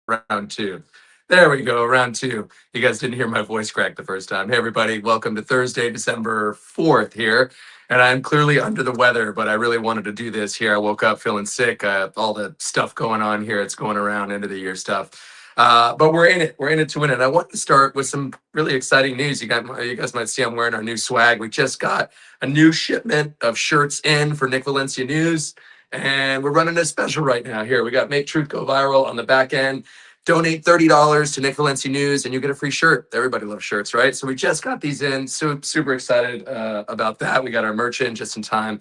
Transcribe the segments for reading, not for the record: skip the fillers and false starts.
round two. There we go, round two. You guys didn't hear my voice crack the first time. Hey, everybody, welcome to Thursday, December 4th here. And I'm clearly under the weather, but I really wanted to do this here. I woke up feeling sick, all the stuff going on here. It's going around end of the year stuff. But we're in it. We're in it to win it. I want to start with some really exciting news. You guys might see I'm wearing our new swag. We just got a new shipment of shirts in for Nick Valencia News. And we're running a special right now here. We got Make Truth Go Viral on the back end. Donate $30 to Nick Valencia News and you get a free shirt. Everybody loves shirts, right? So we just got these in. So super excited about that. We got our merch in just in time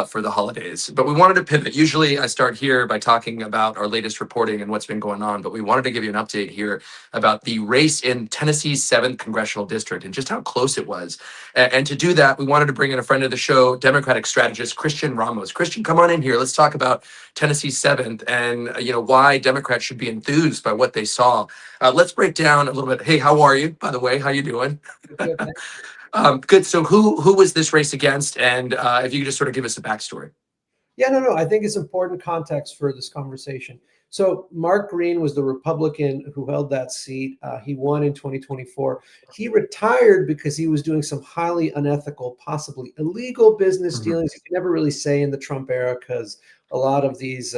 for the holidays. But we wanted to pivot. Usually I start here by talking about our latest reporting and what's been going on. But we wanted to give you an update here about the race in Tennessee's 7th Congressional District and just how close it was. And to do that, we wanted to bring in a friend of the show, Democratic strategist Christian Ramos. Christian, come on in here. Let's talk about Tennessee's 7th and why Democrats should be enthused by what they saw. Let's break down a little bit. Hey, how are you? By the way, how you doing? Good. So who was this race against? And if you could just sort of give us a backstory. Yeah, no. I think it's important context for this conversation. So Mark Green was the Republican who held that seat. He won in 2024. He retired because he was doing some highly unethical, possibly illegal business dealings. You can never really say in the Trump era because a lot of these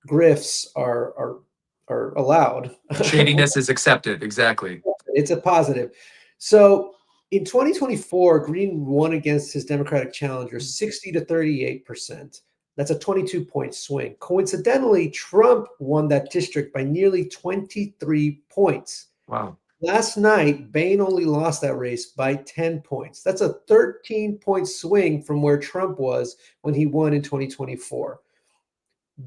grifts are allowed. Shadiness is accepted. Exactly. It's a positive. So in 2024, Green won against his Democratic challenger 60 to 38%. That's a 22-point swing. Coincidentally, Trump won that district by nearly 23 points. Wow. Last night, Bain only lost that race by 10 points. That's a 13-point swing from where Trump was when he won in 2024.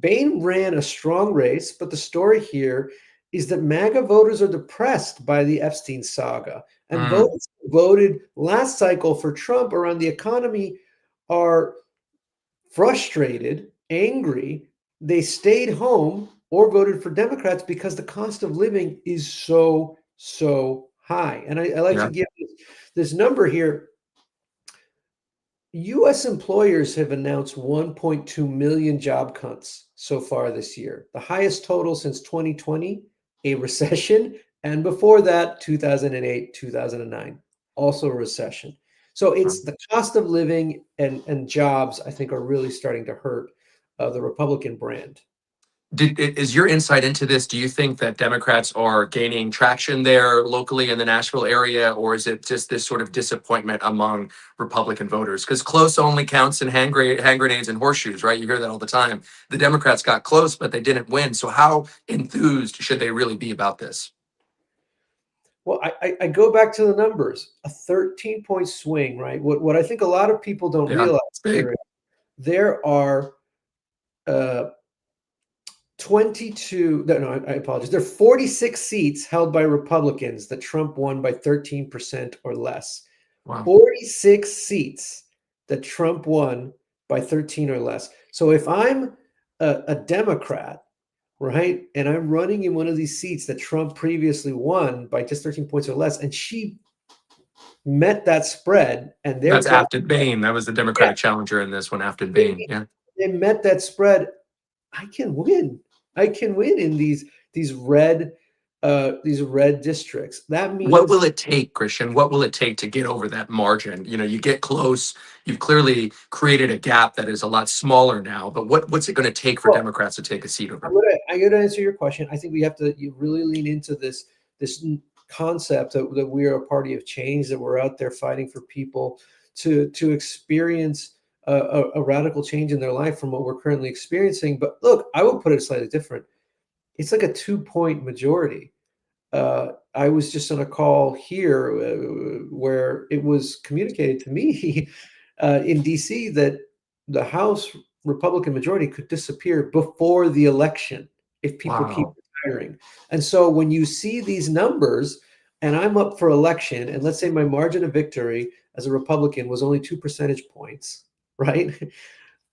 Bain ran a strong race, but the story here is that MAGA voters are depressed by the Epstein saga. And voters who voted last cycle for Trump around the economy are frustrated, angry. They stayed home or voted for Democrats because the cost of living is so high. And I like to give this number here. U.S. employers have announced 1.2 million job cuts so far this year, the highest total since 2020, a recession, and before that, 2008, 2009, also a recession. So it's the cost of living and jobs, I think, are really starting to hurt the Republican brand. Is your insight into this? Do you think that Democrats are gaining traction there locally in the Nashville area, or is it just this sort of disappointment among Republican voters? Because close only counts in hand grenades and horseshoes, right? You hear that all the time. The Democrats got close, but they didn't win. So how enthused should they really be about this? Well, I go back to the numbers, a 13-point swing, right? What I think a lot of people don't realize here, there are 22, no, I apologize. There are 46 seats held by Republicans that Trump won by 13% or less. Wow. 46 seats that Trump won by 13 or less. So if I'm a Democrat, right, and I'm running in one of these seats that Trump previously won by just 13 points or less, and she met that spread, and that's Afton Bain. That was the Democratic challenger in this one, Afton Bain. Yeah, they met that spread. I can win. I can win in these red districts. That means, what will it take, Christian? What will it take to get over that margin? You get close. You've clearly created a gap that is a lot smaller now. But what's it going to take for Democrats to take a seat over? I'm going to answer your question. I think we have to really lean into this concept that we are a party of change, that we're out there fighting for people to experience a radical change in their life from what we're currently experiencing. But look, I will put it slightly different. It's like a 2-point majority. I was just on a call here where it was communicated to me in DC that the House Republican majority could disappear before the election if people keep retiring. And so when you see these numbers and I'm up for election, and let's say my margin of victory as a Republican was only 2 percentage points, right?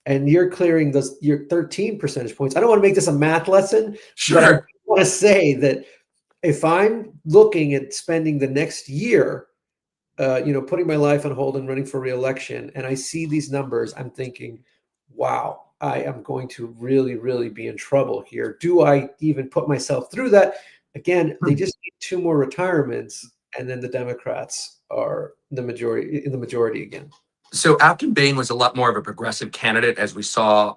And you're clearing your 13 percentage points. I don't want to make this a math lesson, sure, but I want to say that if I'm looking at spending the next year, putting my life on hold and running for re-election, and I see these numbers, I'm thinking, wow, I am going to really, really be in trouble here. Do I even put myself through that? Again, they just need two more retirements, and then the Democrats are the majority again. So Afton Bain was a lot more of a progressive candidate, as we saw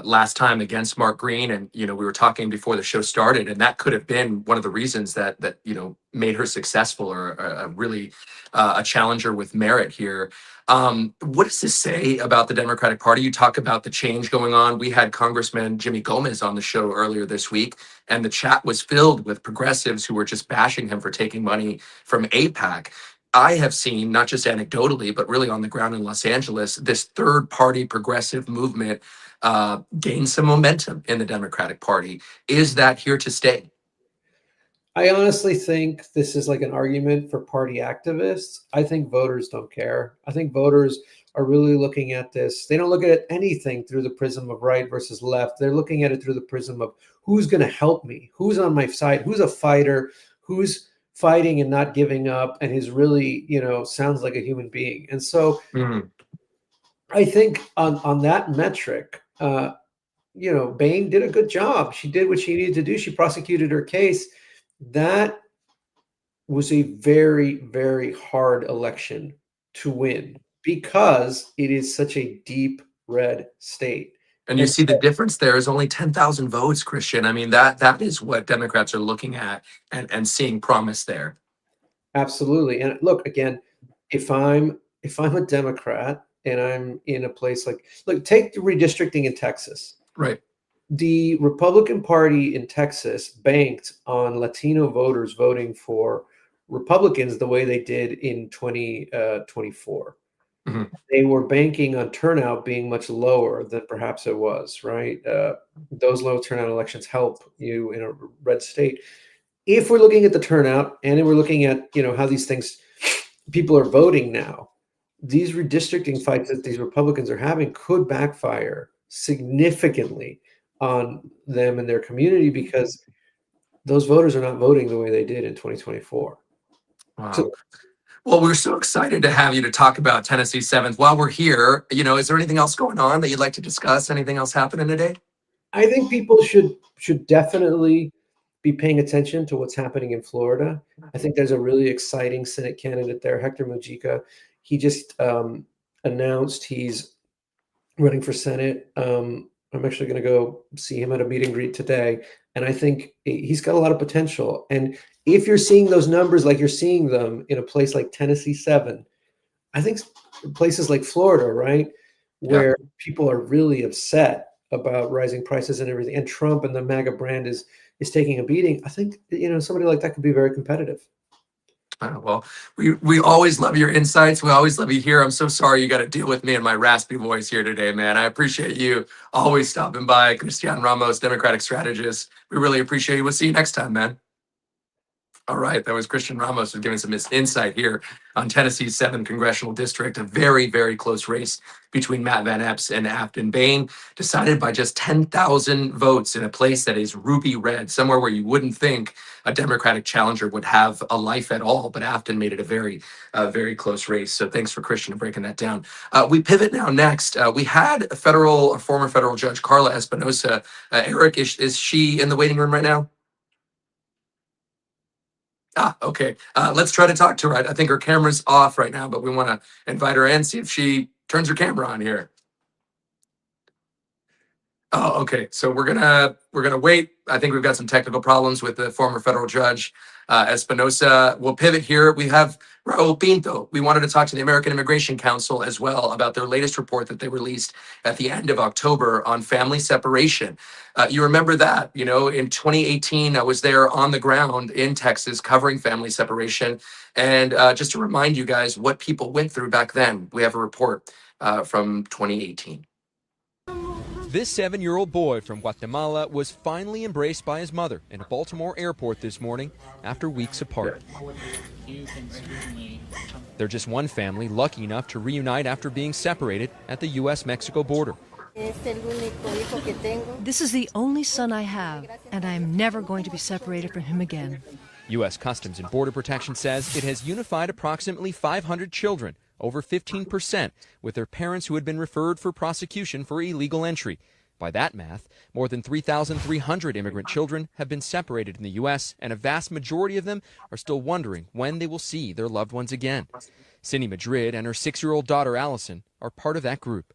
last time against Mark Green, and we were talking before the show started, and that could have been one of the reasons that made her successful, or really a challenger with merit here. What does this say about the Democratic Party? You talk about the change going on. We had Congressman Jimmy Gomez on the show earlier this week, and the chat was filled with progressives who were just bashing him for taking money from AIPAC. I have seen, not just anecdotally, but really on the ground in Los Angeles, this third party progressive movement gain some momentum in the Democratic Party. Is that here to stay? I honestly think this is like an argument for party activists. I think voters don't care. I think voters are really looking at this. They don't look at anything through the prism of right versus left. They're looking at it through the prism of who's going to help me, who's on my side, who's a fighter, who's fighting and not giving up, and is really, sounds like a human being. And so Mhm. I think on that metric, Bain did a good job. She did what she needed to do. She prosecuted her case. That was a very, very hard election to win because it is such a deep red state. And you And see the difference there is only 10,000 votes, Christian. I mean, that is what Democrats are looking at and seeing promise there. absolutely. And look, again, if I'm a Democrat and I'm in a place like, look, take the redistricting in Texas. Right. The Republican Party in Texas banked on Latino voters voting for Republicans the way they did in 2024. Mhm. They were banking on turnout being much lower than perhaps it was, right? Those low turnout elections help you in a red state. If we're looking at the turnout and then we're looking at, how these things, people are voting now, these redistricting fights that these Republicans are having could backfire significantly on them and their community because those voters are not voting the way they did in 2024. So Wow. Well, we're so excited to have you to talk about Tennessee 7th. While we're here, is there anything else going on that you'd like to discuss? Anything else happening today? I think people should definitely be paying attention to what's happening in Florida. I think there's a really exciting Senate candidate there, Hector Mujica. He just announced he's running for Senate. I'm actually going to go see him at a meet and greet today, and I think he's got a lot of potential. And if you're seeing those numbers like you're seeing them in a place like Tennessee 7, I think places like Florida, right, Yeah. where people are really upset about rising prices and everything, and Trump and the MAGA brand is taking a beating. I think somebody like that could be very competitive. Well, we always love your insights. We always love you here. I'm so sorry you got to deal with me and my raspy voice here today, man. I appreciate you always stopping by. Christian Ramos, Democratic strategist. We really appreciate you. We'll see you next time, man. All right, that was Christian Ramos who's giving some insight here on Tennessee's 7th congressional district. A very, very close race between Matt Van Epps and Afton Bain, decided by just 10,000 votes in a place that is ruby red, somewhere where you wouldn't think a Democratic challenger would have a life at all. But Afton made it a very, very close race. So thanks for Christian breaking that down. We pivot now next. We had a former federal judge, Carla Espinoza. Eric, is she in the waiting room right now? Okay. Let's try to talk to her. I think her camera's off right now, but we want to invite her in, see if she turns her camera on here. Oh, okay. So we're gonna wait. I think we've got some technical problems with the former federal judge Espinoza. We'll pivot here. We have Raul Pinto. We wanted to talk to the American Immigration Council as well about their latest report that they released at the end of October on family separation. You remember that? In 2018, I was there on the ground in Texas covering family separation, and just to remind you guys what people went through back then, we have a report from 2018. This 7-year-old boy from Guatemala was finally embraced by his mother in a Baltimore airport this morning after weeks apart. They're just one family lucky enough to reunite after being separated at the U.S.-Mexico border. This is the only son I have, and I am never going to be separated from him again. U.S. Customs and Border Protection says it has unified approximately 500 children, over 15%, with their parents who had been referred for prosecution for illegal entry. By that math, more than 3,300 immigrant children have been separated in the U.S., and a vast majority of them are still wondering when they will see their loved ones again. Cindy Madrid and her 6-year-old daughter Allison are part of that group.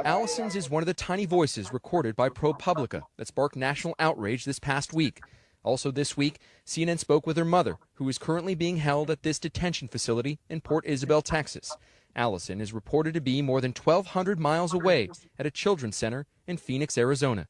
Allison's is one of the tiny voices recorded by ProPublica that sparked national outrage this past week. Also this week, CNN spoke with her mother, who is currently being held at this detention facility in Port Isabel, Texas. Allison is reported to be more than 1,200 miles away at a children's center in Phoenix, Arizona.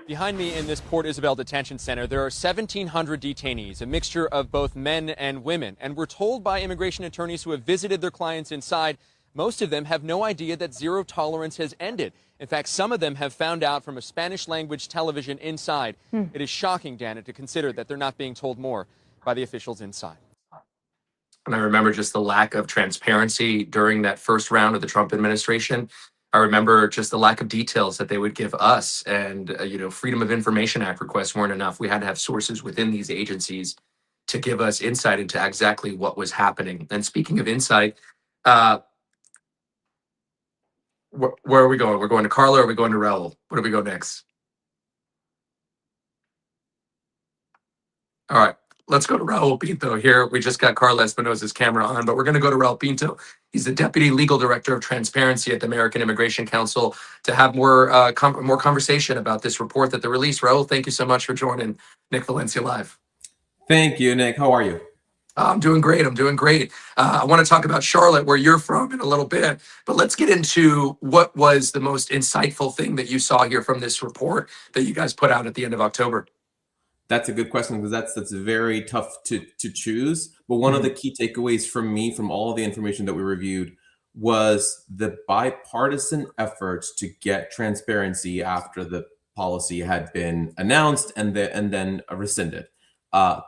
Behind me in this Port Isabel detention center, there are 1,700 detainees, a mixture of both men and women. And we're told by immigration attorneys who have visited their clients inside, most of them have no idea that zero tolerance has ended. In fact, some of them have found out from a Spanish language television inside. It is shocking, Dana, to consider that they're not being told more by the officials inside. And I remember just the lack of transparency during that first round of the Trump administration. I remember just the lack of details that they would give us, and Freedom of Information Act requests weren't enough. We had to have sources within these agencies to give us insight into exactly what was happening. And speaking of insight, where are we going? We're going to Carla, or are we going to Raul? Where do we go next? All right, let's go to Raul Pinto here. We just got Carla Espinoza's camera on, but we're going to go to Raul Pinto. He's the Deputy Legal Director of Transparency at the American Immigration Council to have more conversation about this report that they released. Raul, thank you so much for joining Nick Valencia Live. Thank you, Nick. How are you? I'm doing great. I want to talk about Charlotte, where you're from, in a little bit, but let's get into what was the most insightful thing that you saw here from this report that you guys put out at the end of October. That's a good question, because that's very tough to choose. But one of the key takeaways from me, from all of the information that we reviewed, was the bipartisan efforts to get transparency after the policy had been announced and then rescinded.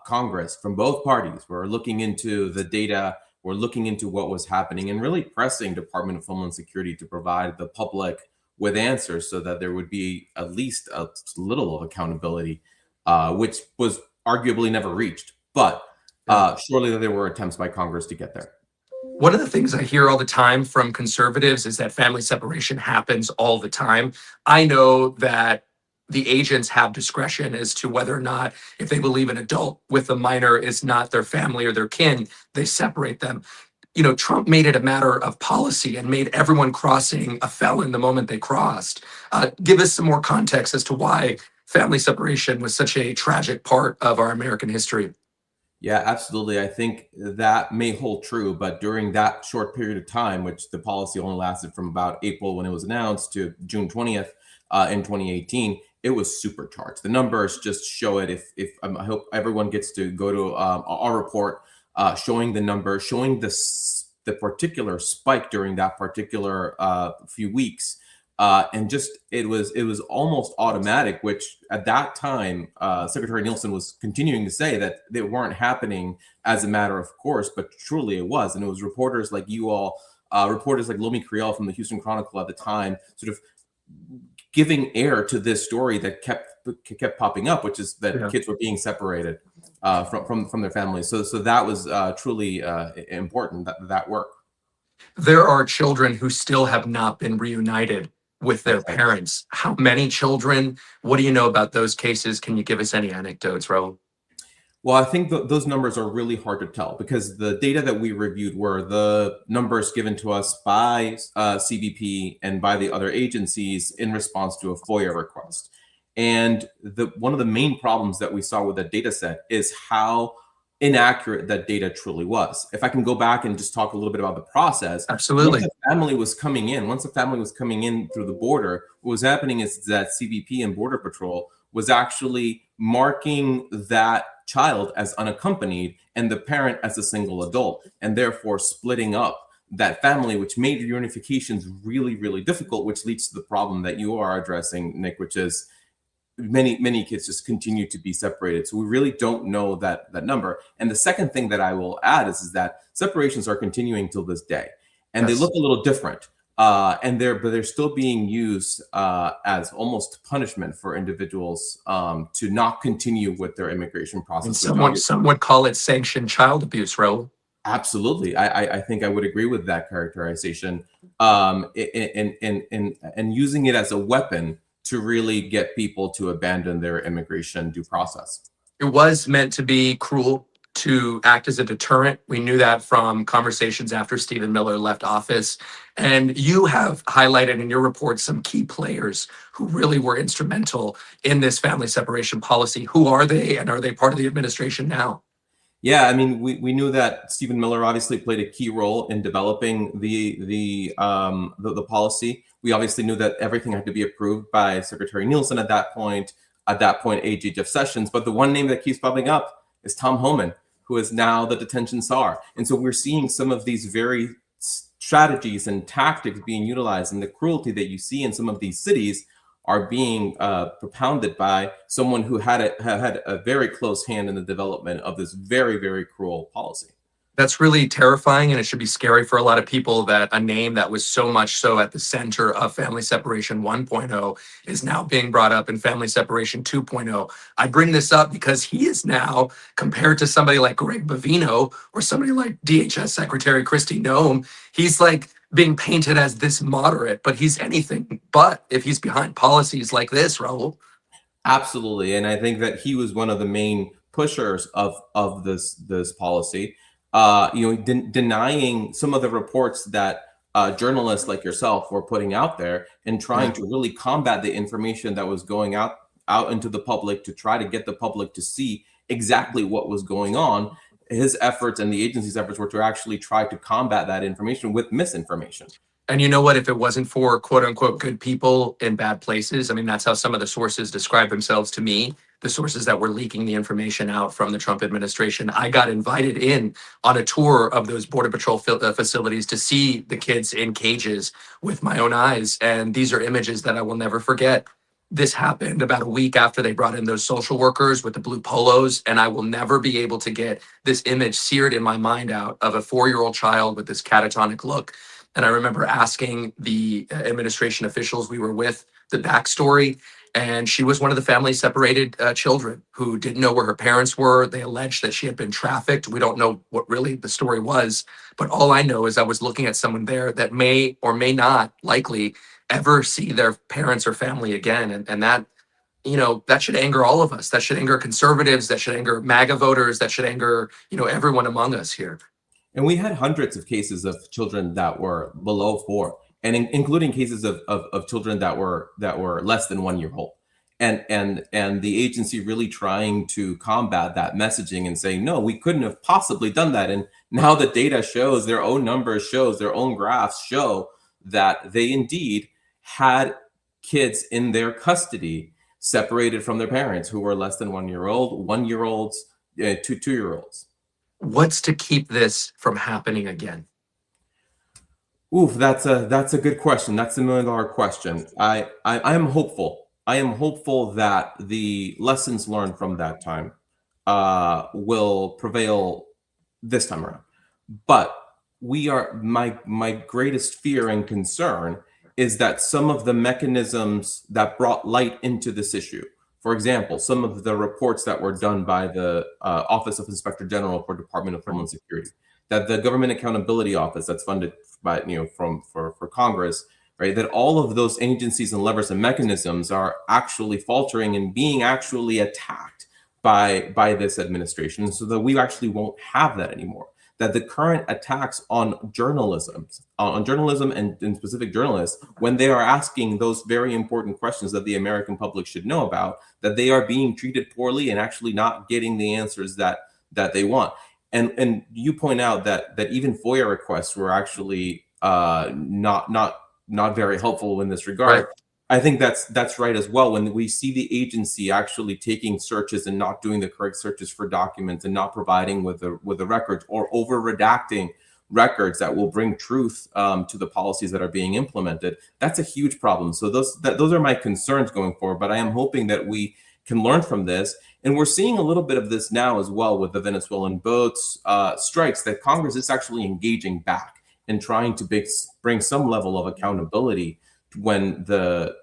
Congress, from both parties, were looking into the data, were looking into what was happening, and really pressing Department of Homeland Security to provide the public with answers so that there would be at least a little of accountability, which was arguably never reached. But surely there were attempts by Congress to get there. One of the things I hear all the time from conservatives is that family separation happens all the time. I know that the agents have discretion as to whether or not, if they believe an adult with a minor is not their family or their kin, they separate them. Trump made it a matter of policy and made everyone crossing a felon the moment they crossed. Give us some more context as to why family separation was such a tragic part of our American history. Yeah, absolutely. I think that may hold true, but during that short period of time, which the policy only lasted from about April when it was announced to June 20th in 2018, it was supercharged. The numbers just show it. If I hope everyone gets to go to our report showing the numbers, showing the particular spike during that particular few weeks, and just it was almost automatic. Which at that time, Secretary Nielsen was continuing to say that they weren't happening as a matter of course, but truly it was, and it was reporters like you all, reporters like Lomi Creel from the Houston Chronicle at the time, sort of giving air to this story that kept popping up, which is that kids were being separated from their families. So that was truly important, that work. There are children who still have not been reunited with their parents. How many children? What do you know about those cases? Can you give us any anecdotes, Raul? Well, I think those numbers are really hard to tell, because the data that we reviewed were the numbers given to us by CBP and by the other agencies in response to a FOIA request. And one of the main problems that we saw with that data set is how inaccurate that data truly was. If I can go back and just talk a little bit about the process. Absolutely. Once the family was coming in through the border, what was happening is that CBP and Border Patrol was actually marking that child as unaccompanied and the parent as a single adult, and therefore splitting up that family, which made reunifications really, really difficult, which leads to the problem that you are addressing, Nick, which is many kids just continue to be separated. So we really don't know that number. And the second thing that I will add is that separations are continuing till this day, and they look a little different. But they're still being used as almost punishment for individuals to not continue with their immigration process. And some would call it sanctioned child abuse, Raul. Absolutely. I think I would agree with that characterization. And using it as a weapon to really get people to abandon their immigration due process. It was meant to be cruel, to act as a deterrent. We knew that from conversations after Stephen Miller left office. And you have highlighted in your report some key players who really were instrumental in this family separation policy. Who are they, and are they part of the administration now? Yeah, I mean, we knew that Stephen Miller obviously played a key role in developing the policy. We obviously knew that everything had to be approved by Secretary Nielsen at that point. At that point, AG Jeff Sessions. But the one name that keeps popping up is Tom Homan, who is now the detention czar. And so we're seeing some of these very strategies and tactics being utilized, and the cruelty that you see in some of these cities are being propounded by someone who had a very close hand in the development of this very, very cruel policy. That's really terrifying, and it should be scary for a lot of people that a name that was so much so at the center of family separation 1.0 is now being brought up in family separation 2.0. I bring this up because he is now, compared to somebody like Greg Bovino or somebody like DHS Secretary Kristi Noem, he's like being painted as this moderate, but he's anything but if he's behind policies like this, Raul. Absolutely, and I think that he was one of the main pushers of this policy. Denying some of the reports that journalists like yourself were putting out there, and trying to really combat the information that was going out into the public to try to get the public to see exactly what was going on. His efforts and the agency's efforts were to actually try to combat that information with misinformation. And you know what? If it wasn't for quote unquote good people in bad places, I mean, that's how some of the sources describe themselves to me, the sources that were leaking the information out from the Trump administration. I got invited in on a tour of those Border Patrol facilities to see the kids in cages with my own eyes. And these are images that I will never forget. This happened about a week after they brought in those social workers with the blue polos. And I will never be able to get this image seared in my mind out of a 4-year-old child with this catatonic look. And I remember asking the administration officials we were with the backstory. And she was one of the family separated children who didn't know where her parents were. They alleged that she had been trafficked. We don't know what really the story was. But all I know is I was looking at someone there that may or may not likely ever see their parents or family again. And that, you know, that should anger all of us. That should anger conservatives. That should anger MAGA voters. That should anger, you know, everyone among us here. And we had hundreds of cases of children that were below 4, and including cases of children that were less than 1 year old. And the agency really trying to combat that messaging and saying, no, we couldn't have possibly done that. And now the data shows, their own numbers shows, their own graphs show that they indeed had kids in their custody separated from their parents who were less than 1 year old, 1-year-olds, 2-year-olds. What's to keep this from happening again? Oof, that's a good question. That's $1 million question. I am hopeful. I am hopeful that the lessons learned from that time will prevail this time around. But my greatest fear and concern is that some of the mechanisms that brought light into this issue, for example, some of the reports that were done by the Office of Inspector General for Department of Homeland Security, that the Government Accountability Office that's funded by for Congress, right? That all of those agencies and levers and mechanisms are actually faltering and being actually attacked by this administration, so that we actually won't have that anymore. That the current attacks on journalism and specific journalists, when they are asking those very important questions that the American public should know about, that they are being treated poorly and actually not getting the answers that they want. And you point out that even FOIA requests were actually not very helpful in this regard. Right. I think that's right as well. When we see the agency actually taking searches and not doing the correct searches for documents and not providing with the records, or over redacting records that will bring truth to the policies that are being implemented, that's a huge problem. So those are my concerns going forward. But I am hoping that we can learn from this. And we're seeing a little bit of this now as well with the Venezuelan boats strikes, that Congress is actually engaging back and trying to bring some level of accountability when the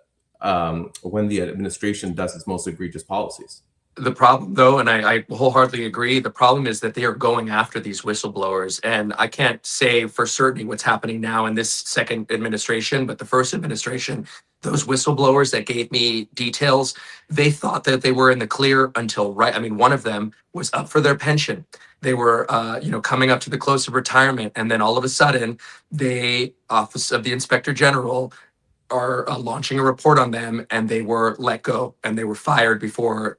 administration does its most egregious policies. The problem, though, and I wholeheartedly agree, the problem is that they are going after these whistleblowers. And I can't say for certain what's happening now in this second administration, but the first administration, those whistleblowers that gave me details, they thought that they were in the clear until right. I mean, one of them was up for their pension. They were, coming up to the close of retirement. And then all of a sudden, the Office of the Inspector General are launching a report on them, and they were let go and they were fired before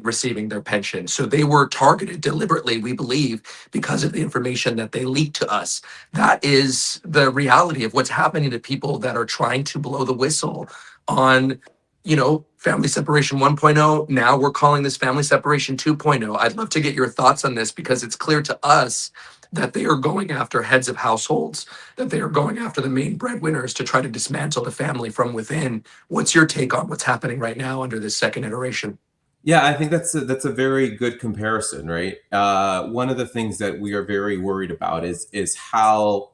receiving their pension. So they were targeted deliberately, we believe, because of the information that they leaked to us. That is the reality of what's happening to people that are trying to blow the whistle on, family separation 1.0. Now we're calling this family separation 2.0. I'd love to get your thoughts on this, because it's clear to us that they are going after heads of households, that they are going after the main breadwinners to try to dismantle the family from within. What's your take on what's happening right now under this second iteration? Yeah, I think that's a very good comparison, right? One of the things that we are very worried about is how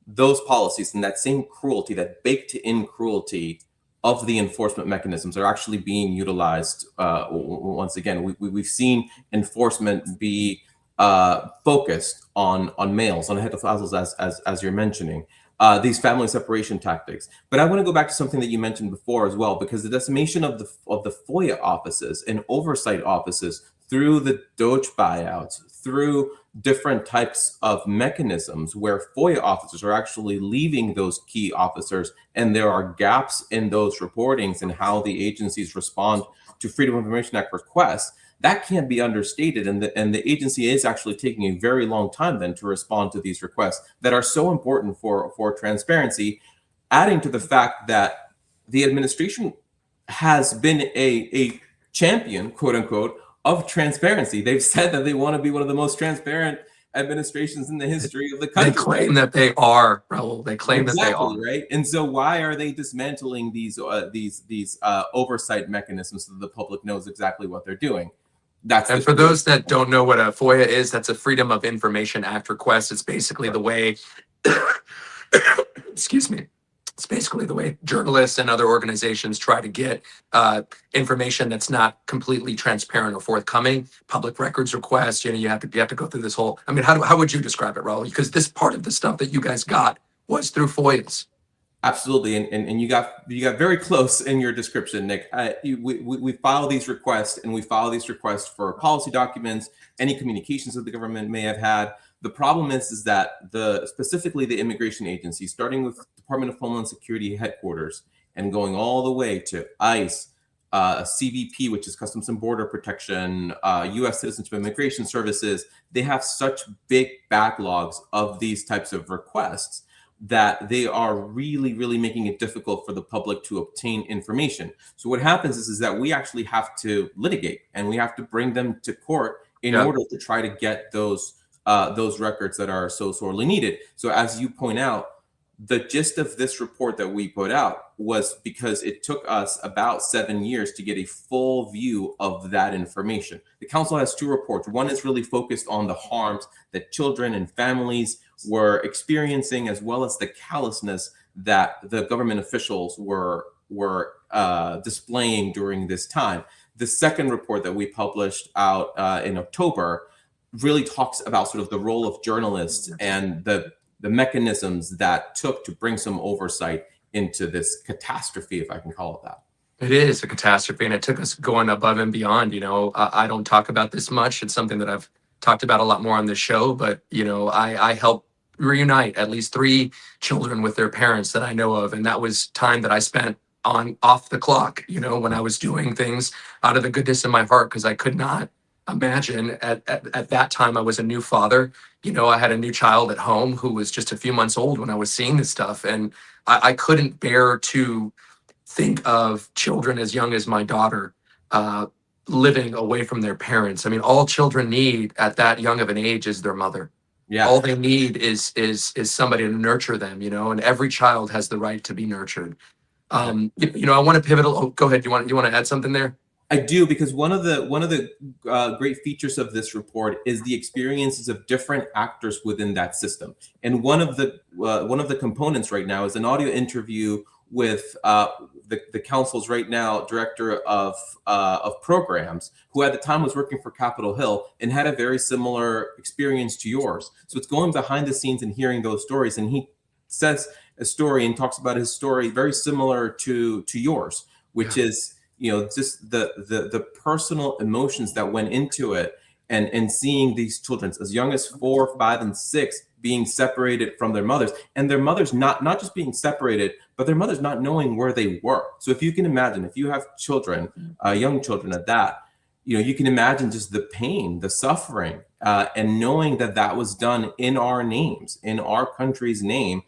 those policies and that same cruelty, that baked-in cruelty of the enforcement mechanisms, are actually being utilized. Once again, we've seen enforcement be focused on males, on head of households, as you're mentioning, these family separation tactics. But I want to go back to something that you mentioned before as well, because the decimation of the FOIA offices and oversight offices through the Doge buyouts, through different types of mechanisms where FOIA officers are actually leaving those key officers, and there are gaps in those reportings and how the agencies respond to Freedom of Information Act requests. That can't be understated, and the agency is actually taking a very long time then to respond to these requests that are so important for transparency, adding to the fact that the administration has been a champion, quote unquote, of transparency. They've said that they want to be one of the most transparent administrations in the history of the country. They claim that they are, Raul. They claim that they are. Right. And so why are they dismantling these oversight mechanisms so that the public knows exactly what they're doing? And for those that don't know what a FOIA is, that's a Freedom of Information Act request. It's basically the way, excuse me, it's basically the way journalists and other organizations try to get information that's not completely transparent or forthcoming. Public records requests, you have to go through this whole. I mean, how would you describe it, Raul? Because this part of the stuff that you guys got was through FOIAs. Absolutely, and you got very close in your description, Nick. We file these requests, and we file these requests for policy documents, any communications that the government may have had. The problem is that specifically the immigration agency, starting with Department of Homeland Security headquarters and going all the way to ICE, CBP, which is Customs and Border Protection, U.S. Citizenship and Immigration Services, they have such big backlogs of these types of requests that they are really, really making it difficult for the public to obtain information. So what happens is that we actually have to litigate, and we have to bring them to court in order to try to get those records that are so sorely needed. So as you point out, the gist of this report that we put out was because it took us about 7 years to get a full view of that information. The council has two reports. One is really focused on the harms that children and families were experiencing, as well as the callousness that the government officials were displaying during this time. The second report that we published out in October really talks about sort of the role of journalists and the mechanisms that took to bring some oversight into this catastrophe, if I can call it that. It is a catastrophe, and it took us going above and beyond. I don't talk about this much. It's something that I've talked about a lot more on this show, but I helped reunite at least 3 children with their parents that I know of, and that was time that I spent off the clock, when I was doing things out of the goodness of my heart, because I could not imagine at that time. I was a new father. I had a new child at home who was just a few months old when I was seeing this stuff, and I couldn't bear to think of children as young as my daughter living away from their parents. I mean, all children need at that young of an age is their mother. Yeah. All they need is somebody to nurture them, and every child has the right to be nurtured. I want to pivot. Go ahead. You want to add something there? I do, because one of the great features of this report is the experiences of different actors within that system. And one of the components right now is an audio interview with the council's right now director of programs, who at the time was working for Capitol Hill and had a very similar experience to yours. So it's going behind the scenes and hearing those stories. And he says a story and talks about his story very similar to yours, which is, just the personal emotions that went into it, and seeing these children as young as 4, 5, and 6 being separated from their mothers, and their mothers not just being separated, but their mothers not knowing where they were. So if you can imagine, if you have children, young children at that, you can imagine just the pain, the suffering, and knowing that was done in our names, in our country's name,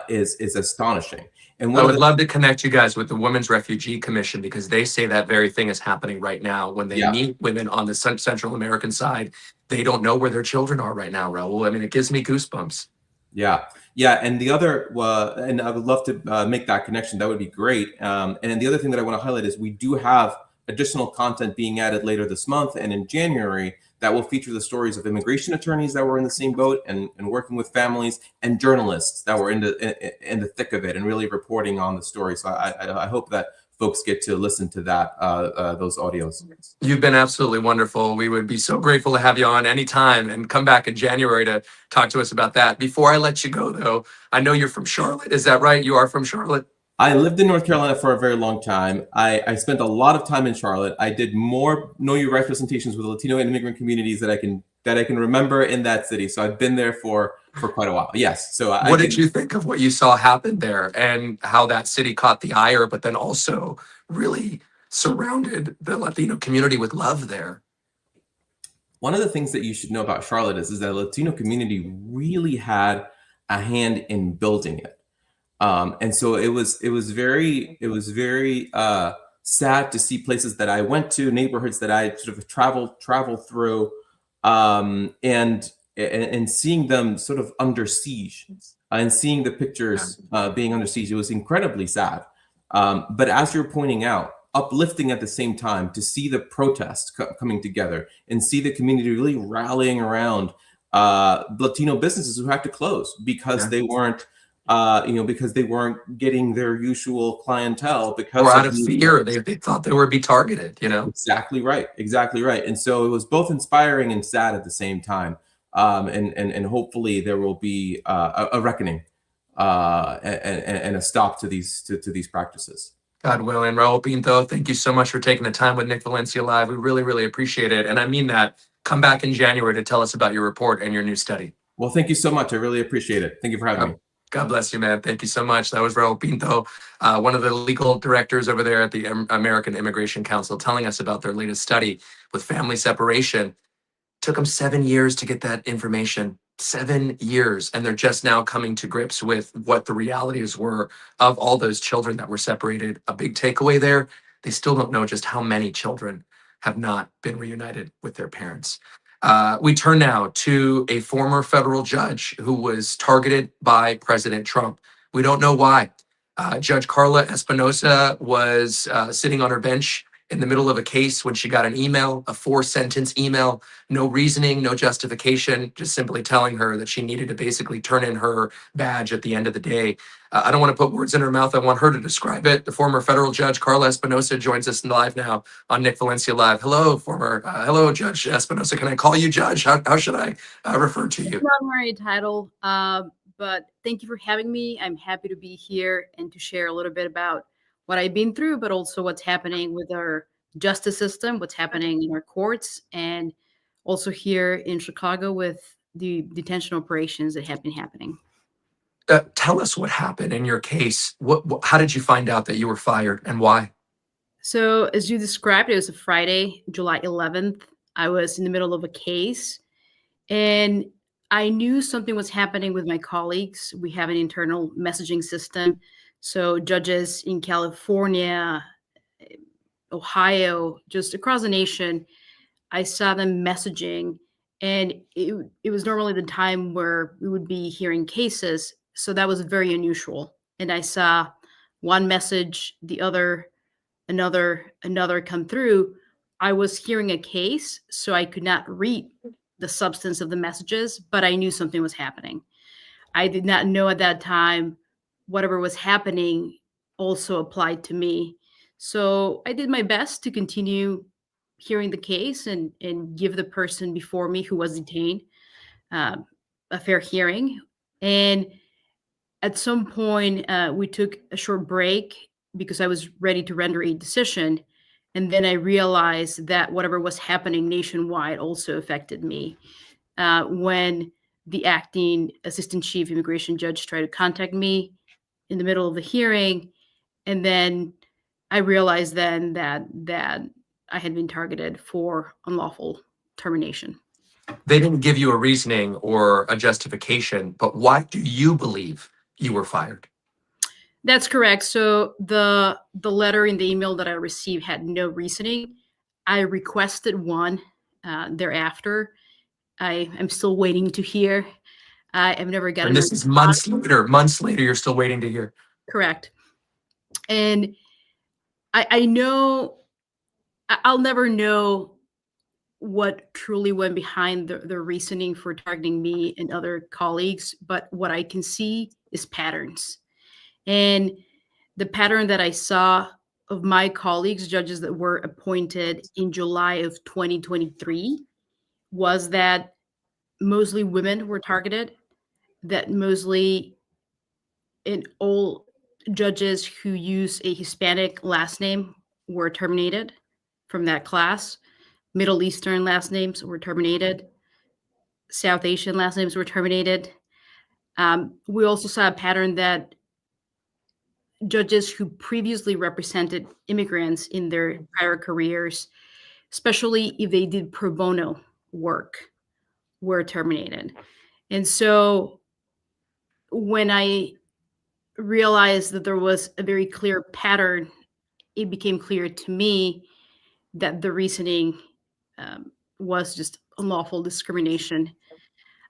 is astonishing. And I would love to connect you guys with the Women's Refugee Commission, because they say that very thing is happening right now. When they meet women on the Central American side, they don't know where their children are right now, Raul. I mean, it gives me goosebumps. Yeah. And the other, and I would love to make that connection. That would be great. And then the other thing that I want to highlight is we do have additional content being added later this month and in January that will feature the stories of immigration attorneys that were in the same boat and working with families, and journalists that were in the thick of it and really reporting on the story. So I hope that folks get to listen to those audios. You've been absolutely wonderful. We would be so grateful to have you on anytime, and come back in January to talk to us about that. Before I let you go, though, I know you're from Charlotte. Is that right? You are from Charlotte? I lived in North Carolina for a very long time. I spent a lot of time in Charlotte. I did more Know Your Rights presentations with the Latino and immigrant communities that I can remember in that city. So I've been there for quite a while. Yes. So what did you think of what you saw happen there, and how that city caught the ire, but then also really surrounded the Latino community with love there? One of the things that you should know about Charlotte is that the Latino community really had a hand in building it. And so it was very sad to see places that I went to, neighborhoods that I sort of traveled through, and seeing them sort of under siege, and seeing the pictures being under siege. It was incredibly sad. But as you're pointing out, uplifting at the same time to see the protests coming together and see the community really rallying around Latino businesses who had to close because they weren't. Because they weren't getting their usual clientele, because or out of fear, they thought they would be targeted. Exactly right. And so it was both inspiring and sad at the same time. And hopefully there will be a reckoning and a stop to these practices. God willing. Raul Pinto, thank you so much for taking the time with Nick Valencia Live. We really, really appreciate it. And I mean that. Come back in January to tell us about your report and your new study. Well, thank you so much. I really appreciate it. Thank you for having me. God bless you, man. Thank you so much. That was Raul Pinto, one of the legal directors over there at the American Immigration Council, telling us about their latest study with family separation. Took them 7 years to get that information. 7 years. And they're just now coming to grips with what the realities were of all those children that were separated. A big takeaway there, they still don't know just how many children have not been reunited with their parents. We turn now to a former federal judge who was targeted by President Trump. We don't know why. Judge Carla Espinoza was sitting on her bench in the middle of a case when she got an email, a 4-sentence email, no reasoning, no justification, just simply telling her that she needed to basically turn in her badge at the end of the day. I don't want to put words in her mouth. I want her to describe it. The former federal judge, Carla Espinoza, joins us live now on Nick Valencia Live. Hello, hello, Judge Espinoza. Can I call you Judge? How should I refer to you? Primary title, but thank you for having me. I'm happy to be here and to share a little bit about what I've been through, but also what's happening with our justice system, what's happening in our courts, and also here in Chicago with the detention operations that have been happening. Tell us what happened in your case. How did you find out that you were fired, and why? So as you described, it was a Friday, July 11th. I was in the middle of a case, and I knew something was happening with my colleagues. We have an internal messaging system. So judges in California, Ohio, just across the nation, I saw them messaging, and it was normally the time where we would be hearing cases. So that was very unusual. And I saw one message, the other, another come through. I was hearing a case, so I could not read the substance of the messages, but I knew something was happening. I did not know at that time whatever was happening also applied to me. So I did my best to continue hearing the case and give the person before me who was detained um, a fair hearing. And at some point, we took a short break because I was ready to render a decision. And then I realized that whatever was happening nationwide also affected me. When the acting assistant chief immigration judge tried to contact me in the middle of the hearing, and then I realized then that I had been targeted for unlawful termination. They didn't give you a reasoning or a justification, but why do you believe you were fired? That's correct. So the letter in the email that I received had no reasoning. I requested one thereafter. I am still waiting to hear. I have never And gotten a this is response. months later, you're still waiting to hear. Correct. And I know I'll never know what truly went behind the reasoning for targeting me and other colleagues, but what I can see is patterns. And the pattern that I saw of my colleagues, judges that were appointed in July of 2023, was that mostly women were targeted, that mostly in all judges who use a Hispanic last name were terminated from that class. Middle Eastern last names were terminated. South Asian last names were terminated. We also saw a pattern that judges who previously represented immigrants in their prior careers, especially if they did pro bono work, were terminated. And so when I realized that there was a very clear pattern, it became clear to me that the reasoning was just unlawful discrimination.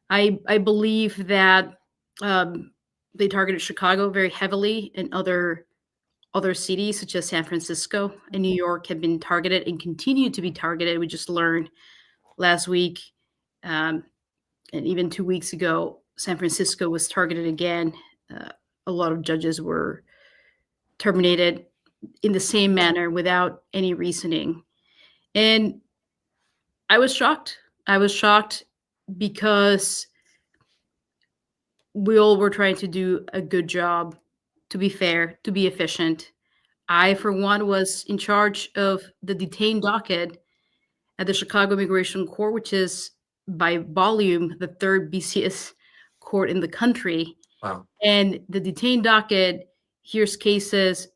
I believe that they targeted Chicago very heavily, and other cities such as San Francisco and New York have been targeted and continue to be targeted. We just learned last week and even 2 weeks ago, San Francisco was targeted again. A lot of judges were terminated in the same manner without any reasoning. And I was shocked. I was shocked because we all were trying to do a good job, to be fair, to be efficient. I, for one, was in charge of the detained docket at the Chicago Immigration Court, which is by volume the third busiest court in the country. Wow. And the detained docket hears cases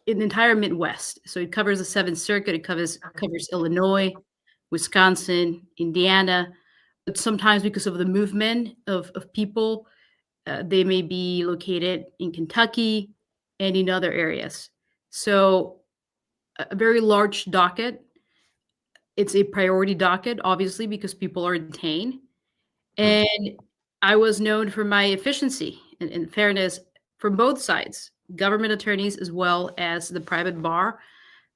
in the entire Midwest. So it covers the Seventh Circuit, it covers Illinois, Wisconsin, Indiana. But sometimes because of the movement of people, they may be located in Kentucky and in other areas. So a very large docket. It's a priority docket, obviously, because people are detained. And I was known for my efficiency and fairness from both sides, government attorneys as well as the private bar.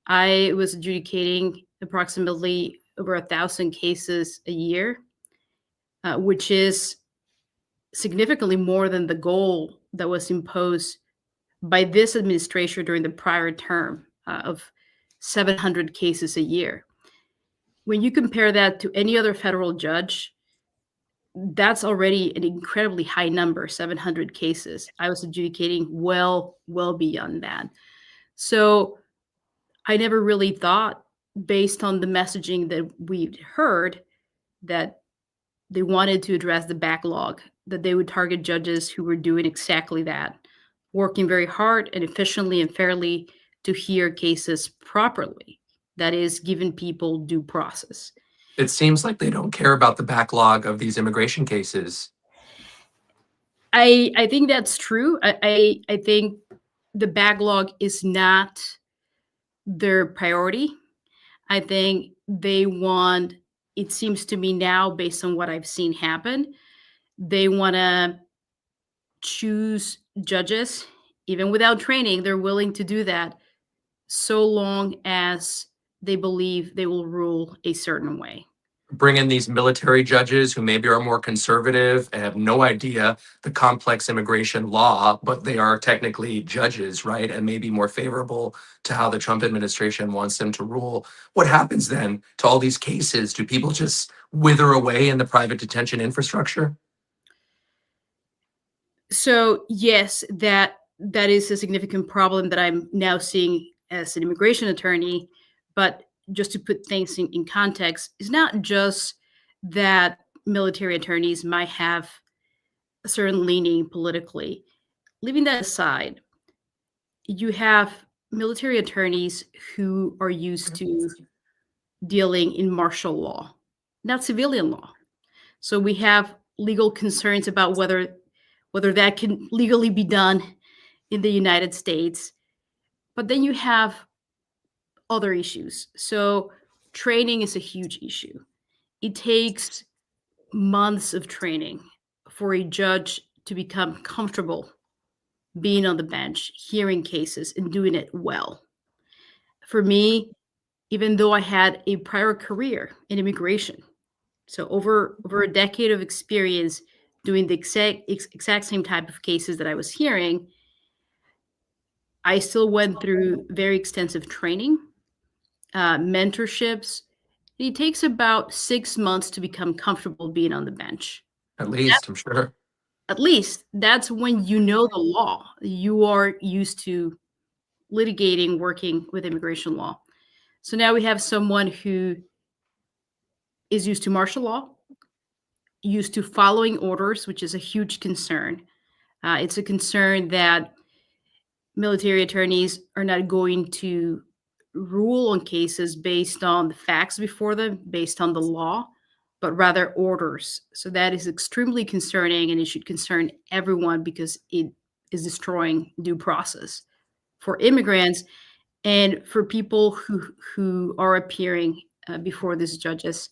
I was adjudicating approximately over 1,000 cases a year, which is significantly more than the goal that was imposed by this administration during the prior term of 700 cases a year. When you compare that to any other federal judge, that's already an incredibly high number, 700 cases. I was adjudicating well beyond that. So I never really thought, based on the messaging that we'd heard, that they wanted to address the backlog, that they would target judges who were doing exactly that, working very hard and efficiently and fairly to hear cases properly. That is, giving people due process. It seems like they don't care about the backlog of these immigration cases. I think that's true. I think the backlog is not their priority. I think they want, it seems to me now, based on what I've seen happen, they want to choose judges, even without training. They're willing to do that so long as they believe they will rule a certain way. bring in these military judges who maybe are more conservative and have no idea the complex immigration law, but they are technically judges, right? And maybe more favorable to how the Trump administration wants them to rule. What happens then to all these cases? Do people just wither away in the private detention infrastructure? So yes, that is a significant problem that I'm now seeing as an immigration attorney. But just to put things in context, it's not just that military attorneys might have a certain leaning politically. Leaving that aside, you have military attorneys who are used to dealing in martial law, not civilian law. So we have legal concerns about whether that can legally be done in the United States. But then you have other issues. So training is a huge issue. It takes months of training for a judge to become comfortable being on the bench, hearing cases, and doing it well. For me, even though I had a prior career in immigration, so over a decade of experience doing the exact same type of cases that I was hearing, I still went through very extensive training, mentorships. It takes about 6 months to become comfortable being on the bench. At least, I'm sure. At least that's when you know the law. You are used to litigating, working with immigration law. So now we have someone who is used to martial law, used to following orders, which is a huge concern. It's a concern that military attorneys are not going to rule on cases based on the facts before them, based on the law, but rather orders. So that is extremely concerning, and it should concern everyone because it is destroying due process for immigrants and for people who are appearing before these judges,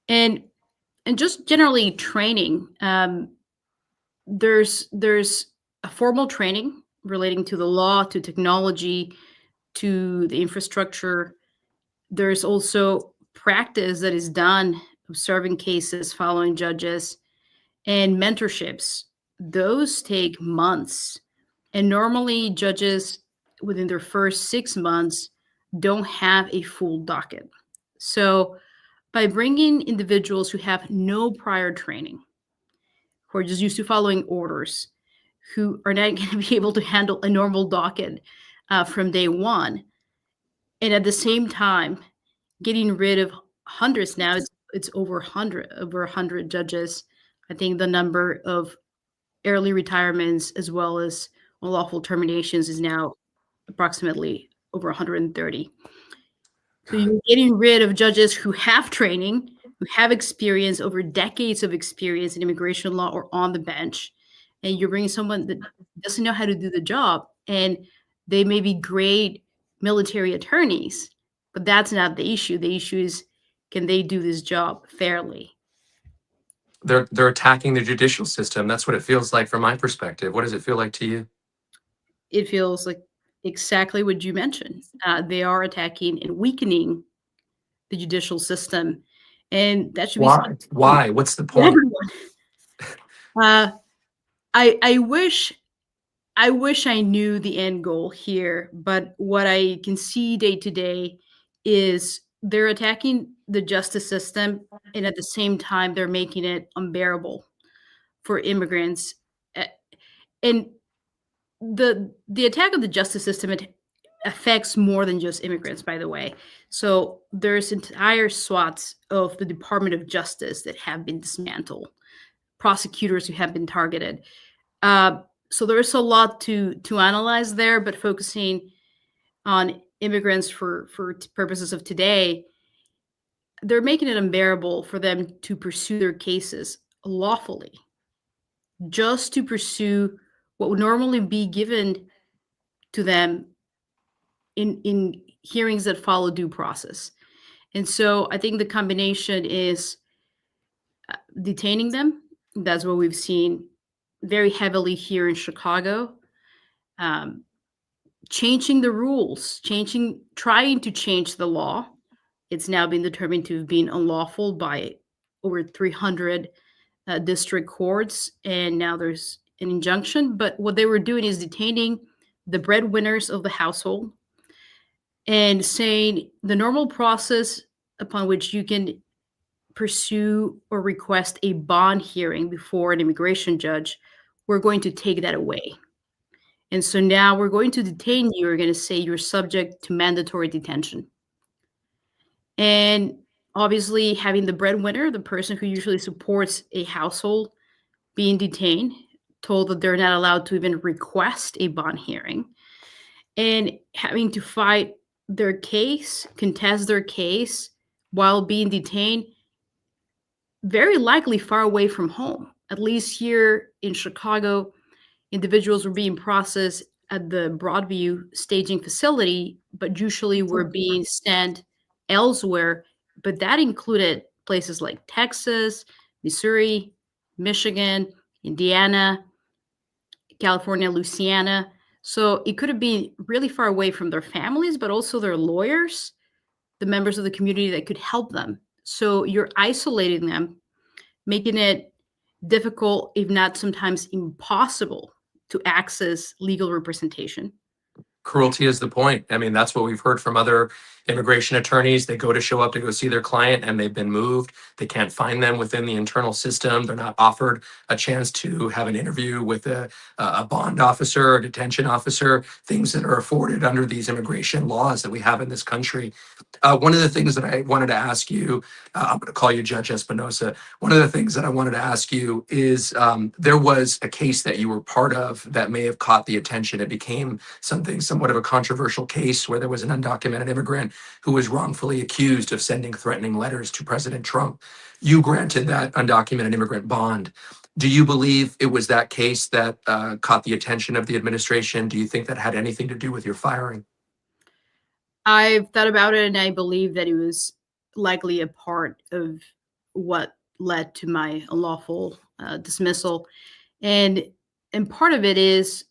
and just generally training. There's a formal training relating to the law, to technology, to the infrastructure. There's also practice that is done observing cases, following judges, and mentorships. Those take months. And normally, judges within their first 6 months don't have a full docket. So, by bringing individuals who have no prior training, who are just used to following orders, who are not going to be able to handle a normal docket from day one, and at the same time, getting rid of hundreds now, it's over 100 judges. I think the number of early retirements as well as unlawful terminations is now approximately over 130. So you're getting rid of judges who have training, who have experience, over decades of experience in immigration law or on the bench, and you're bringing someone that doesn't know how to do the job. And they may be great military attorneys, but that's not the issue. The issue is, can they do this job fairly? They're attacking the judicial system. That's what it feels like from my perspective. What does it feel like to you? It feels like exactly what you mentioned. They are attacking and weakening the judicial system, and that should be Why? Why? What's the point? everyone. Uh, I wish I knew the end goal here, but what I can see day to day is they're attacking the justice system, and at the same time, they're making it unbearable for immigrants. Uh, And the attack of the justice system, it affects more than just immigrants, by the way. So there's entire swaths of the Department of Justice that have been dismantled, prosecutors who have been targeted. So there's a lot to analyze there, but focusing on immigrants for purposes of today, they're making it unbearable for them to pursue their cases lawfully, just to pursue what would normally be given to them in hearings that follow due process. And so I think the combination is detaining them. That's what we've seen very heavily here in Chicago. Changing the rules, trying to change the law It's now been determined to have been unlawful by over 300 district courts, and now there's an injunction. But what they were doing is detaining the breadwinners of the household and saying the normal process upon which you can pursue or request a bond hearing before an immigration judge, we're going to take that away. And so now we're going to detain you. We're going to say you're subject to mandatory detention. And obviously, having the breadwinner, the person who usually supports a household, being detained, told that they're not allowed to even request a bond hearing, and having to fight their case, contest their case while being detained, very likely far away from home. At least here in Chicago, individuals were being processed at the Broadview staging facility, but usually were being sent elsewhere. But that included places like Texas, Missouri, Michigan, Indiana, California, Louisiana. So it could have been really far away from their families, but also their lawyers, the members of the community that could help them. So you're isolating them, making it difficult, if not sometimes impossible, to access legal representation. Cruelty is the point. I mean, that's what we've heard from other immigration attorneys. They go to show up to go see their client and they've been moved. They can't find them within the internal system. They're not offered a chance to have an interview with a bond officer or detention officer, things that are afforded under these immigration laws that we have in this country. One of the things that I wanted to ask you, I'm going to call you Judge Espinoza. One of the things that I wanted to ask you is there was a case that you were part of that may have caught the attention. It became somewhat of a controversial case where there was an undocumented immigrant who was wrongfully accused of sending threatening letters to President Trump. You granted that undocumented immigrant bond. Do you believe it was that case that caught the attention of the administration? Do you think that had anything to do with your firing? I've thought about it, and I believe that it was likely a part of what led to my unlawful dismissal. And part of it is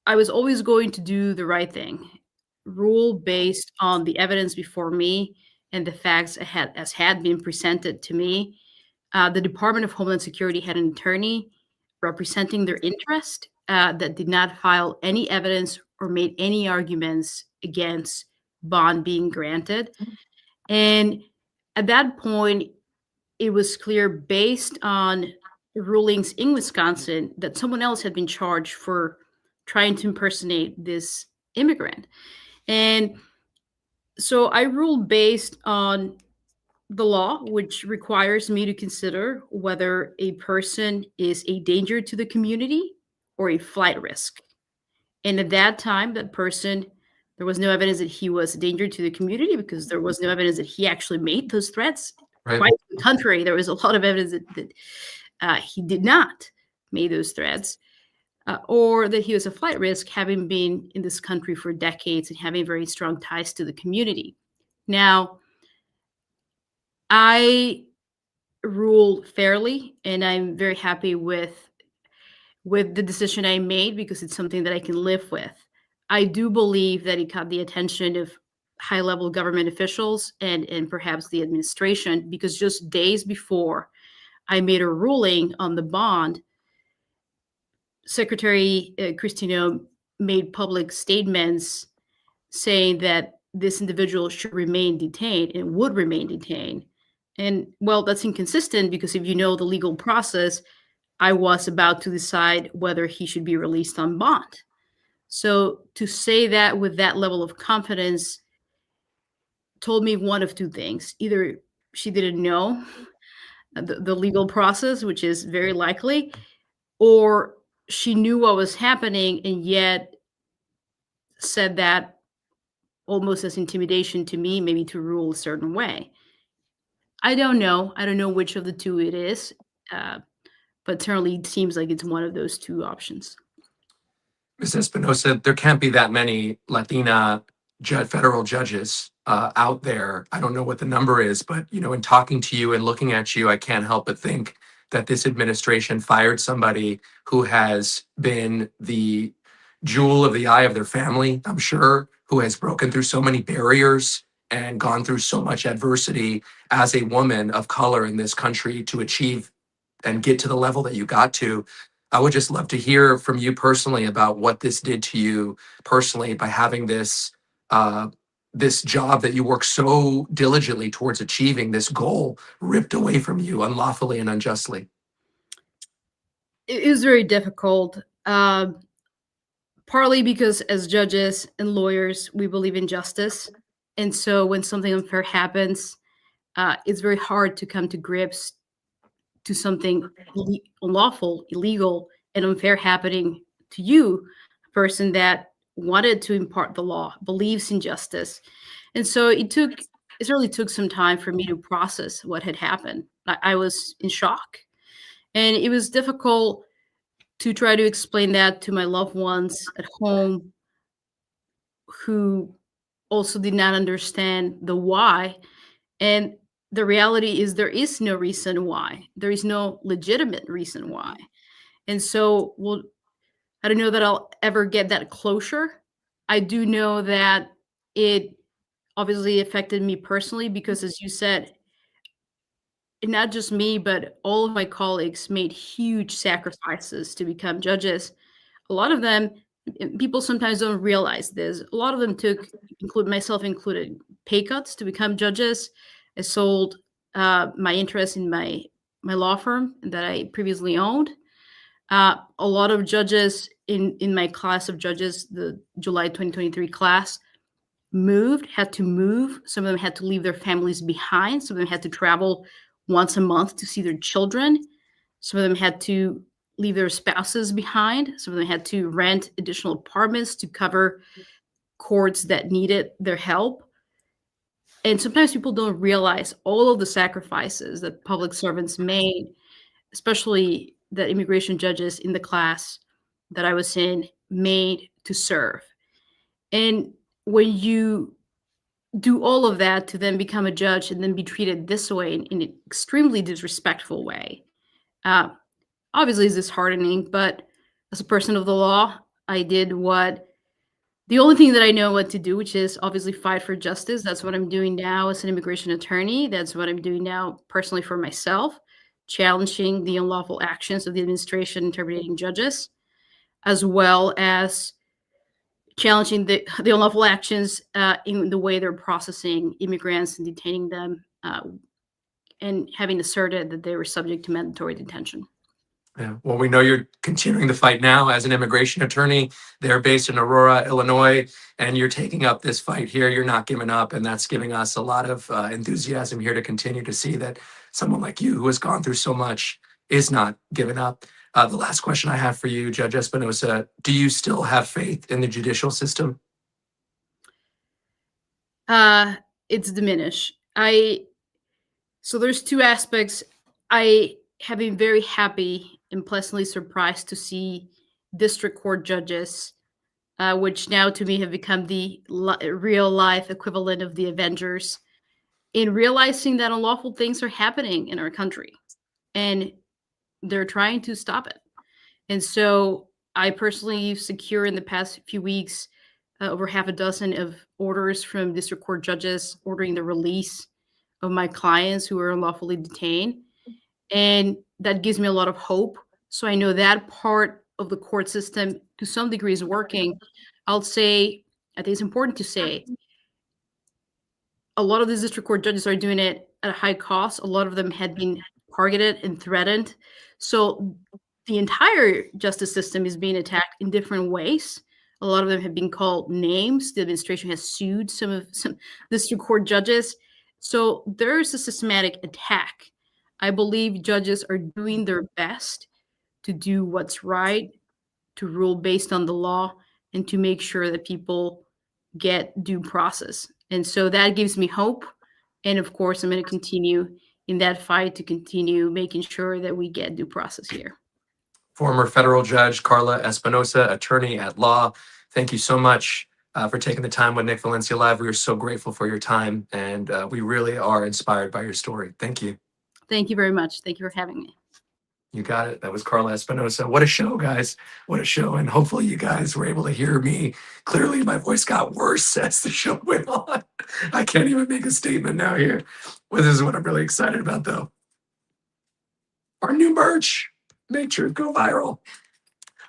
I was always going to do the right thing, rule based on the evidence before me and the facts as had been presented to me. The Department of Homeland Security had an attorney representing their interest that did not file any evidence or made any arguments against bond being granted. And at that point, it was clear based on rulings in Wisconsin that someone else had been charged for trying to impersonate this immigrant. And so I ruled based on the law, which requires me to consider whether a person is a danger to the community or a flight risk. And at that time, that person, there was no evidence that he was a danger to the community because there was no evidence that he actually made those threats. Right. Quite the contrary, there was a lot of evidence that he did not make those threats, or that he was a flight risk, having been in this country for decades and having very strong ties to the community. Now, I ruled fairly, and I'm very happy with the decision I made because it's something that I can live with. I do believe that it caught the attention of high-level government officials and perhaps the administration, because just days before I made a ruling on the bond, Secretary Christino made public statements saying that this individual should remain detained and would remain detained. And well, that's inconsistent because if you know the legal process, I was about to decide whether he should be released on bond. So to say that with that level of confidence told me one of two things. Either she didn't know the legal process, which is very likely, or she knew what was happening and yet said that almost as intimidation to me, maybe to rule a certain way. I don't know. I don't know which of the two it is, but certainly it seems like it's one of those two options. Ms. Espinoza, there can't be that many Latina federal judges out there. I don't know what the number is, but in talking to you and looking at you, I can't help but think that this administration fired somebody who has been the jewel of the eye of their family, I'm sure, who has broken through so many barriers and gone through so much adversity as a woman of color in this country to achieve and get to the level that you got to. I would just love to hear from you personally about what this did to you personally by having this job that you work so diligently towards achieving, this goal ripped away from you unlawfully and unjustly. It was very difficult, partly because as judges and lawyers, we believe in justice. And so when something unfair happens, it's very hard to come to grips to something unlawful, illegal, and unfair happening to you, a person that wanted to impart the law, believes in justice. And so it certainly took some time for me to process what had happened. I was in shock. And it was difficult to try to explain that to my loved ones at home who also did not understand the why. And the reality is there is no reason why. There is no legitimate reason why. And so, well, I don't know that I'll ever get that closure. I do know that it obviously affected me personally because, as you said, not just me, but all of my colleagues made huge sacrifices to become judges. A lot of them, people sometimes don't realize this. A lot of them took, myself included, pay cuts to become judges. I sold my interest in my law firm that I previously owned. A lot of judges in my class of judges, the July 2023 class, had to move. Some of them had to leave their families behind. Some of them had to travel once a month to see their children. Some of them had to leave their spouses behind. Some of them had to rent additional apartments to cover courts that needed their help. And sometimes people don't realize all of the sacrifices that public servants made, especially that immigration judges in the class that I was in made to serve. And when you do all of that to then become a judge and then be treated this way in an extremely disrespectful way, obviously is disheartening. But as a person of the law, I did the only thing that I know what to do, which is obviously fight for justice. That's what I'm doing now as an immigration attorney. That's what I'm doing now personally for myself, challenging the unlawful actions of the administration interrogating judges, as well as challenging the unlawful actions in the way they're processing immigrants and detaining them, and having asserted that they were subject to mandatory detention. Yeah. Well, we know you're continuing the fight now as an immigration attorney. They're based in Aurora, Illinois, and you're taking up this fight here. You're not giving up, and that's giving us a lot of enthusiasm here to continue to see that someone like you who has gone through so much is not giving up. The last question I have for you, Judge Espinoza, do you still have faith in the judicial system? It's diminished. So there's two aspects. I have been very happy and pleasantly surprised to see district court judges, which now to me have become the real life equivalent of the Avengers, in realizing that unlawful things are happening in our country and they're trying to stop it. And so I personally secured in the past few weeks over half a dozen of orders from district court judges ordering the release of my clients who are unlawfully detained. And that gives me a lot of hope. So I know that part of the court system to some degree is working. I think it's important to say a lot of these district court judges are doing it at a high cost. A lot of them had been targeted and threatened. So the entire justice system is being attacked in different ways. A lot of them have been called names. The administration has sued some district court judges. So there's a systematic attack. I believe judges are doing their best to do what's right, to rule based on the law, and to make sure that people get due process. And so that gives me hope. And of course, I'm going to continue in that fight to continue making sure that we get due process here. Former federal judge Carla Espinoza, attorney at law, thank you so much for taking the time with Nick Valencia Live. We are so grateful for your time, and we really are inspired by your story. Thank you. Thank you very much. Thank you for having me. You got it. That was Carla Espinoza. What a show, guys. What a show. And hopefully you guys were able to hear me. Clearly, my voice got worse as the show went on. I can't even make a statement now here. Well, this is what I'm really excited about, though. Our new merch. Make sure it go viral.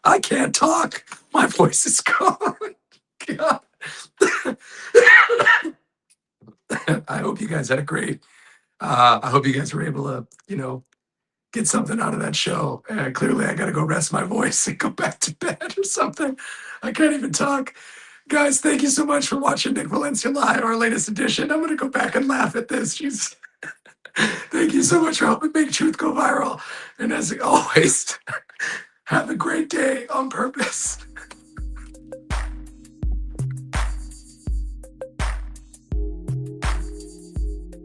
I can't talk. My voice is gone. God. I hope you guys had a great. I hope you guys were able to, get something out of that show. Clearly, I got to go rest my voice and go back to bed or something. I can't even talk. Guys, thank you so much for watching Nick Valencia Live, our latest edition. I'm going to go back and laugh at this. Thank you so much for helping make truth go viral. And as always, have a great day on purpose.